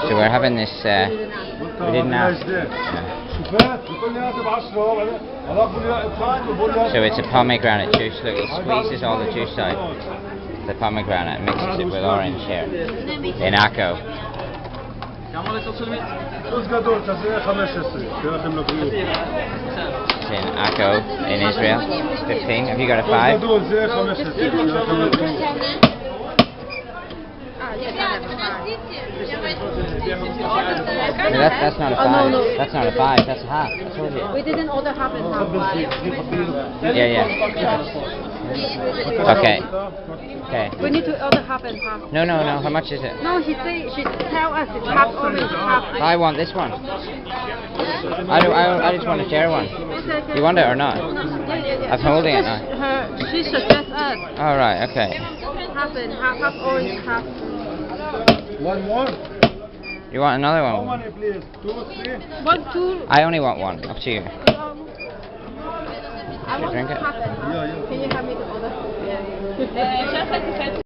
So we're having this, we didn't ask. So it's a pomegranate juice. Look, he squeezes all the juice out. The pomegranate, mixes it with orange here. In Akko. It's in Akko, in Israel. It's 15. Have you got a 5? No, that's not a 5. That's not a 5. That's a half. I told you. We didn't order half and half. Yeah. Okay. Okay. We need to order half and half. No. How much is it? No, she tell us it's half orange, half. I want this one. I just want to share one. You want it or not? Yeah. I'm holding it now. She suggests us. All right. Okay. Half and half orange, half. One more? You want another How one? many, please? 2, 3? 1, 2. I only want one. Up to you. I want Drink it? half and half. Yeah. Can you help me to order? Yeah.